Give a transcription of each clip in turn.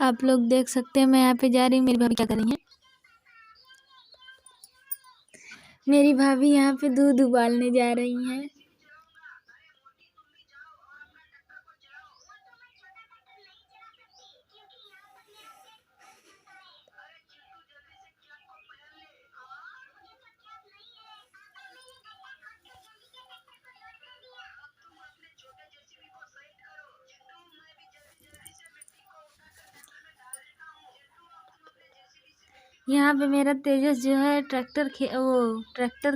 आप लोग देख सकते हैं मैं यहाँ पे जा रही हूँ। मेरी भाभी क्या कर रही है? मेरी भाभी यहाँ पे दूध उबालने जा रही हैं। यहाँ पे मेरा तेजस जो है ट्रैक्टर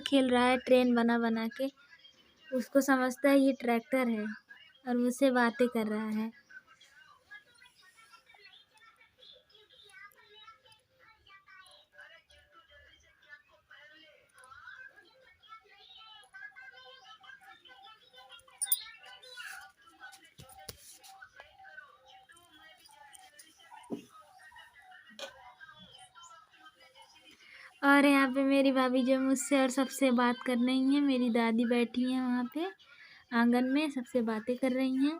खेल रहा है ट्रेन बना बना के। उसको समझता है ये ट्रैक्टर है और मुझसे बातें कर रहा है। और यहाँ पे मेरी भाभी जो मुझसे और सबसे बात कर रही हैं। मेरी दादी बैठी हैं वहाँ पे आंगन में, सबसे बातें कर रही हैं।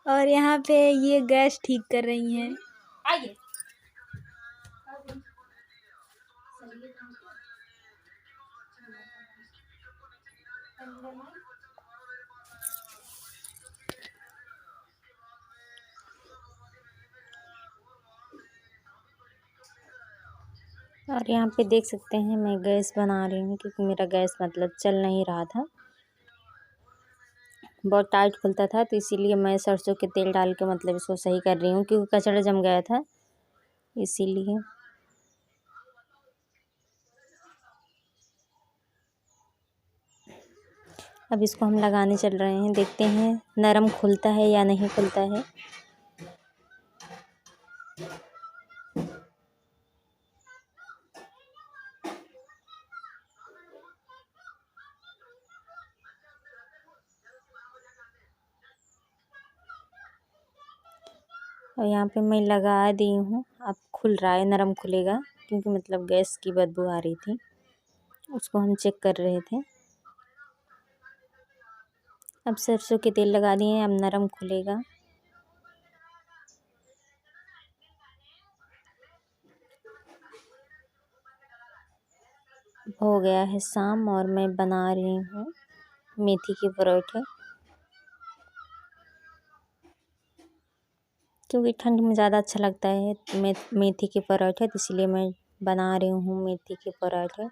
और यहाँ पे ये गैस ठीक कर रही हैं। आइए। और यहाँ पे देख सकते हैं मैं गैस बना रही हूँ क्योंकि मेरा गैस मतलब चल नहीं रहा था, बहुत टाइट खुलता था। तो इसीलिए मैं सरसों के तेल डाल के मतलब इसको सही कर रही हूँ क्योंकि कचड़ा जम गया था इसीलिए। अब इसको हम लगाने चल रहे हैं, देखते हैं नरम खुलता है या नहीं खुलता है। और यहाँ पे मैं लगा दी हूँ, अब खुल रहा है, नरम खुलेगा क्योंकि मतलब गैस की बदबू आ रही थी, उसको हम चेक कर रहे थे। अब सरसों के तेल लगा दिए, अब नरम खुलेगा। हो गया है शाम और मैं बना रही हूँ मेथी के पराठे, क्योंकि ठंड में ज़्यादा अच्छा लगता है मेथी के पराठे, तो इसलिए मैं बना रही हूँ मेथी के पराठे।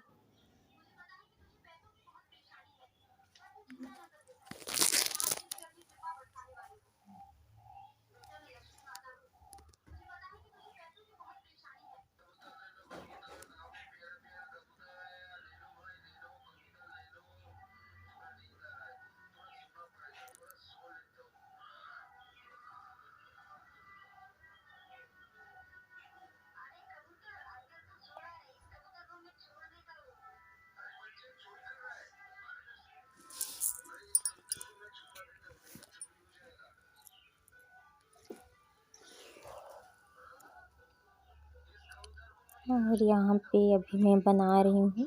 और यहाँ पे अभी मैं बना रही हूँ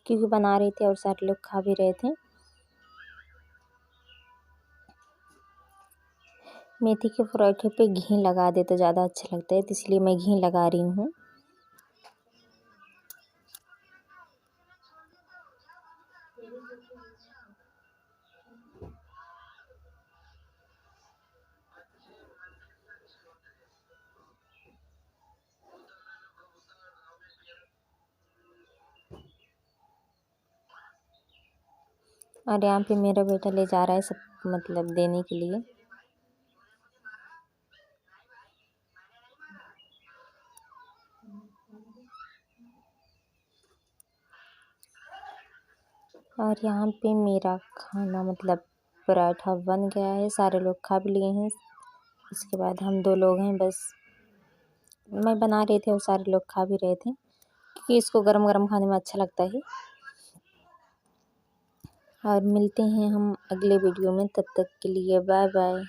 क्योंकि बना रहे थे और सारे लोग खा भी रहे थे। मेथी के पराठे पे घी लगा दे तो ज़्यादा अच्छा लगता है, तो इसलिए मैं घी लगा रही हूँ। और यहाँ पे मेरा बेटा ले जा रहा है सब मतलब देने के लिए। और यहाँ पे मेरा खाना मतलब पराठा बन गया है, सारे लोग खा भी लिए हैं। इसके बाद हम 2 लोग हैं बस। मैं बना रही थी और सारे लोग खा भी रहे थे, क्योंकि इसको गरम गरम खाने में अच्छा लगता है। और मिलते हैं हम अगले वीडियो में, तब तक के लिए बाय बाय।